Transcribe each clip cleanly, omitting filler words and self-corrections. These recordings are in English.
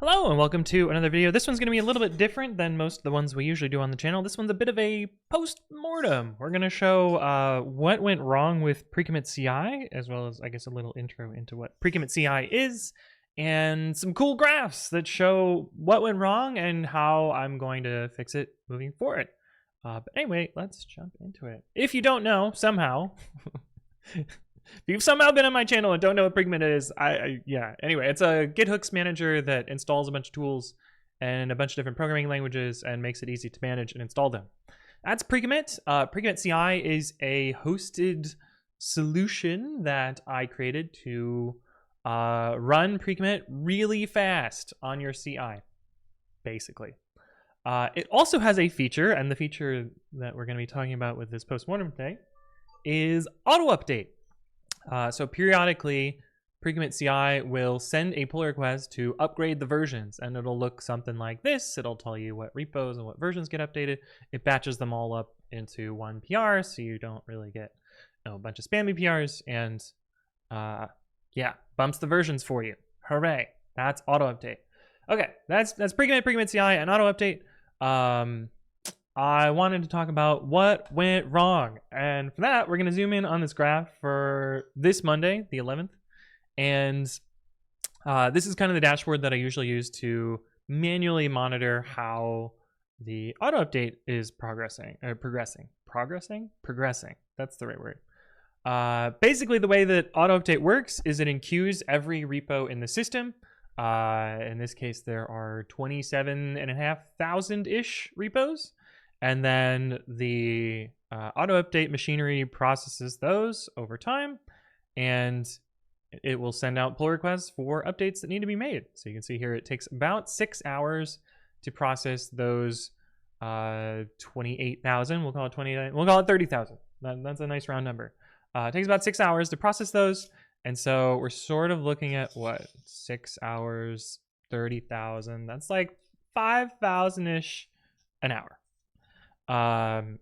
Hello and welcome to another video. This one's going to be a little bit different than most of the ones we usually do on the channel. This one's a bit of a post-mortem. We're going to show what went wrong with pre-commit.ci, as well as, I guess, a little intro into what pre-commit.ci is, and some cool graphs that show what went wrong and how I'm going to fix it moving forward. But anyway, let's jump into it. If you don't know, somehow... If you've somehow been on my channel and don't know what precommit is, yeah. Anyway, it's a Git hooks manager that installs a bunch of tools and a bunch of different programming languages and makes it easy to manage and install them. That's precommit. Precommit.ci is a hosted solution that I created to run precommit really fast on your CI, basically. It also has a feature, and the feature that we're going to be talking about with this postmortem today is auto update. So periodically, precommit.ci will send a pull request to upgrade the versions, and it'll look something like this. It'll tell you what repos and what versions get updated. It batches them all up into one PR, so you don't really get a bunch of spammy PRs, and yeah, bumps the versions for you. Hooray! That's auto update. Okay, that's precommit.ci, and auto update. I wanted to talk about what went wrong. And for that, we're going to zoom in on this graph for this Monday, the 11th. And this is kind of the dashboard that I usually use to manually monitor how the auto update is progressing. Progressing. That's the right word. Basically, the way that auto update works is it enqueues every repo in the system. In this case, there are 27,500-ish repos. And then the auto update machinery processes those over time, and it will send out pull requests for updates that need to be made. So you can see here it takes about 6 hours to process those 28,000. We'll call it 29. We'll call it 30,000. That's a nice round number. It takes about 6 hours to process those, and so we're sort of looking at what 6 hours, 30,000. That's like 5,000-ish an hour. Auto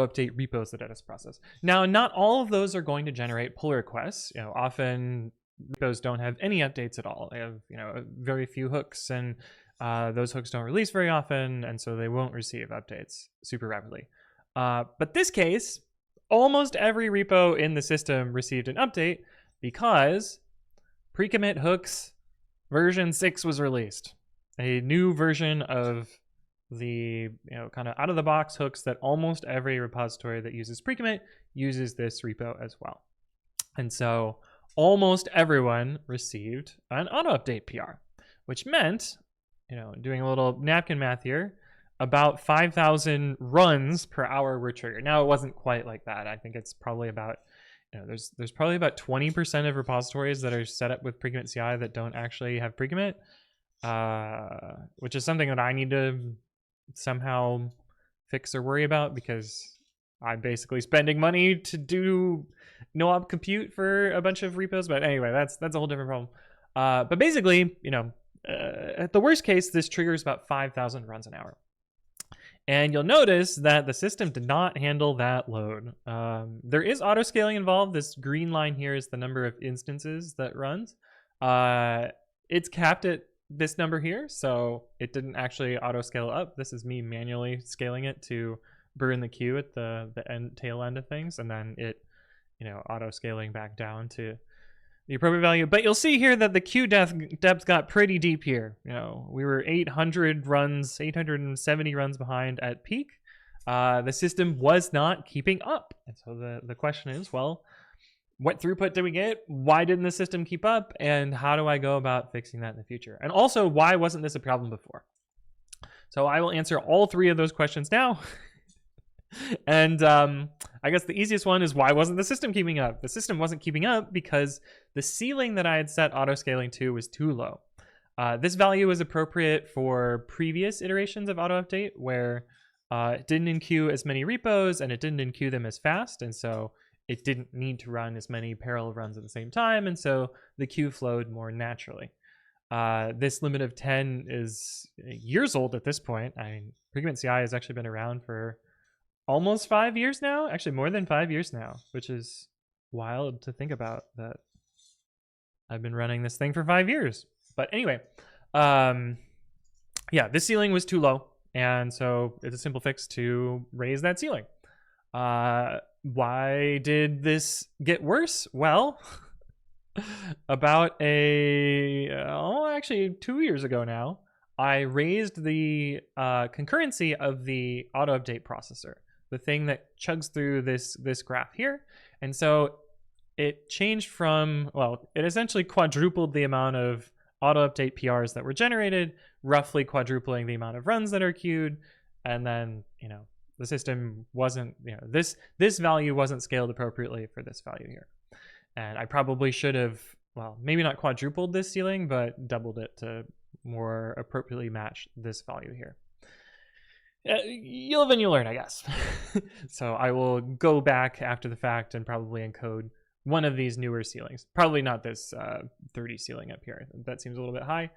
update repos that it has processed. Now, not all of those are going to generate pull requests. You know, often repos don't have any updates at all. They have, you know, very few hooks, and those hooks don't release very often, and so they won't receive updates super rapidly. But this case, almost every repo in the system received an update because pre-commit hooks version 6 was released. A new version of the kind of out of the box hooks that almost every repository that uses precommit uses this repo as well. And so almost everyone received an auto update PR, which meant, doing a little napkin math here, about 5,000 runs per hour were triggered. Now it wasn't quite like that. I think it's probably about there's probably about 20% of repositories that are set up with precommit.ci that don't actually have precommit, which is something that I need to somehow fix or worry about, because I'm basically spending money to do no-op compute for a bunch of repos. But anyway, that's a whole different problem. But basically, at the worst case, this triggers about 5,000 runs an hour. And you'll notice that the system did not handle that load. There is autoscaling involved. This green line here is the number of instances that runs. It's capped at this number here, so it didn't actually auto scale up. This is me manually scaling it to burn the queue at the tail end of things, and then it auto scaling back down to the appropriate value. But you'll see here that the queue depth got pretty deep here. We were 870 runs behind at peak. The system was not keeping up, and so the question is, well, what throughput did we get? Why didn't the system keep up? And how do I go about fixing that in the future? And also, why wasn't this a problem before? So I will answer all three of those questions now. And I guess the easiest one is, why wasn't the system keeping up? The system wasn't keeping up because the ceiling that I had set autoscaling to was too low. This value was appropriate for previous iterations of auto update, where it didn't enqueue as many repos and it didn't enqueue them as fast. And so it didn't need to run as many parallel runs at the same time, and so the queue flowed more naturally. This limit of 10 is years old at this point. I mean, precommit.ci has actually been around for almost 5 years now, actually more than 5 years now, which is wild to think about, that I've been running this thing for 5 years. But anyway, Yeah, this ceiling was too low, and so it's a simple fix to raise that ceiling. Why did this get worse? Well, about actually 2 years ago now, I raised the concurrency of the auto update processor, the thing that chugs through this graph here. And so it changed from, well, it essentially quadrupled the amount of auto update PRs that were generated, roughly quadrupling the amount of runs that are queued. And then, the system wasn't, this value wasn't scaled appropriately for this value here. And I probably should have, well, maybe not quadrupled this ceiling, but doubled it to more appropriately match this value here. You live and you learn, I guess. So I will go back after the fact and probably encode one of these newer ceilings. Probably not this 30 ceiling up here. That seems a little bit high.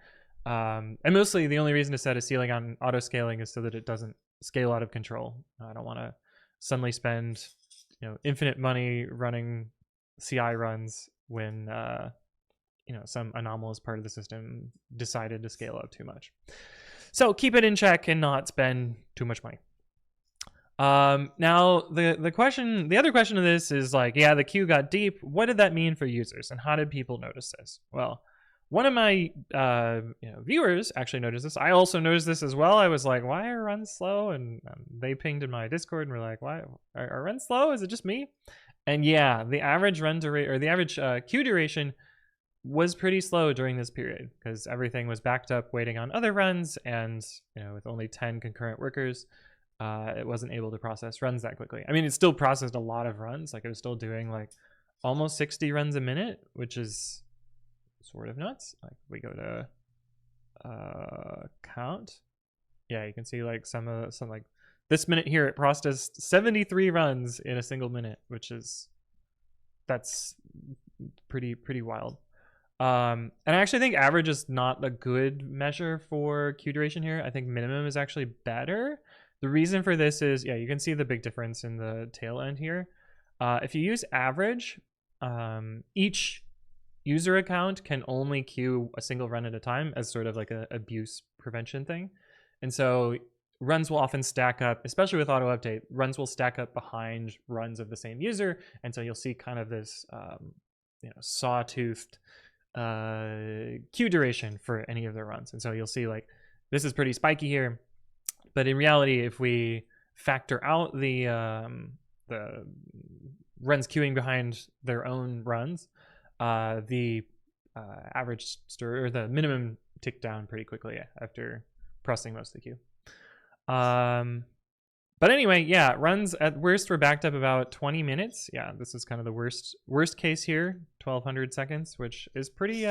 And mostly the only reason to set a ceiling on auto scaling is so that it doesn't scale out of control. I don't want to suddenly spend infinite money running CI runs when some anomalous part of the system decided to scale up too much. So keep it in check and not spend too much money. Now the other question of this is like, yeah, the queue got deep. What did that mean for users, and how did people notice this? Well, one of my viewers actually noticed this. I also noticed this as well. I was like, why are runs slow? And they pinged in my Discord and were like, why are runs slow? Is it just me? And yeah, the average run duration, or the average queue duration, was pretty slow during this period because everything was backed up waiting on other runs, and with only 10 concurrent workers, it wasn't able to process runs that quickly. I mean, it still processed a lot of runs. Like, it was still doing like almost 60 runs a minute, which is sort of nuts. Like, we go to count. Yeah, you can see like some like this minute here, it processed 73 runs in a single minute, that's pretty wild. And I actually think average is not a good measure for queue duration here. I think minimum is actually better. The reason for this is, yeah, you can see the big difference in the tail end here. If you use average, each user account can only queue a single run at a time as sort of like a abuse prevention thing. And so runs will often stack up, especially with auto update, runs will stack up behind runs of the same user. And so you'll see kind of this sawtoothed queue duration for any of their runs. And so you'll see like this is pretty spiky here, but in reality, if we factor out the runs queuing behind their own runs, the average or the minimum ticked down pretty quickly after processing most of the queue. But anyway, yeah, runs at worst were backed up about 20 minutes. Yeah, this is kind of the worst case here, 1200 seconds, which is pretty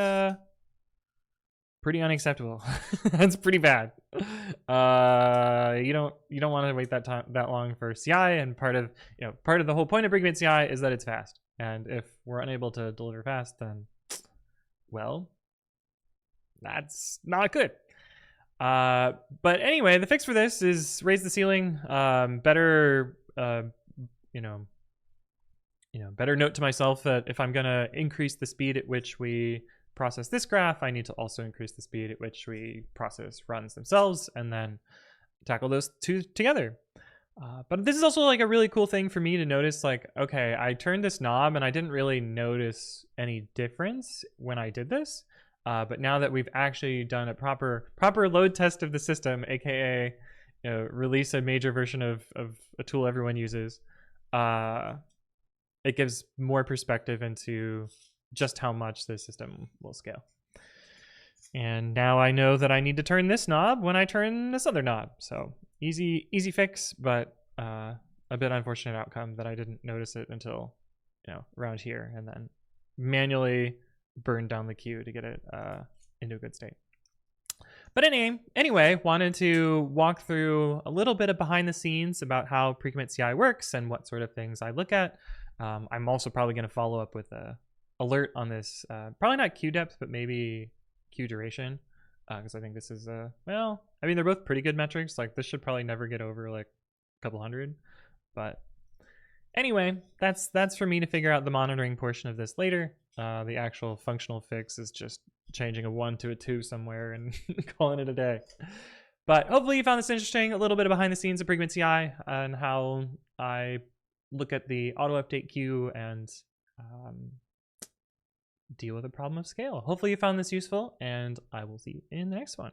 unacceptable. That's pretty bad. You don't want to wait that long for CI, and part of the whole point of pre-commit CI is that it's fast. And if we're unable to deliver fast, then well, that's not good. But anyway, the fix for this is raise the ceiling. Better note to myself that if I'm gonna increase the speed at which we process this graph, I need to also increase the speed at which we process runs themselves, and then tackle those two together. But this is also like a really cool thing for me to notice, like, okay, I turned this knob and I didn't really notice any difference when I did this. But now that we've actually done a proper load test of the system, aka release a major version of a tool everyone uses, it gives more perspective into just how much the system will scale. And now I know that I need to turn this knob when I turn this other knob. So easy fix, but a bit unfortunate outcome that I didn't notice it until around here, and then manually burned down the queue to get it into a good state. But anyway, wanted to walk through a little bit of behind the scenes about how pre-commit CI works and what sort of things I look at. I'm also probably going to follow up with a alert on this, probably not queue depth, but maybe queue duration, because I think this is well, I mean, they're both pretty good metrics. Like, this should probably never get over like a couple hundred, but anyway, that's for me to figure out the monitoring portion of this later. The actual functional fix is just changing a 1 to a 2 somewhere and calling it a day. But hopefully you found this interesting, a little bit of behind the scenes of pre-commit.ci and how I look at the auto update queue and deal with the problem of scale. Hopefully you found this useful, and I will see you in the next one.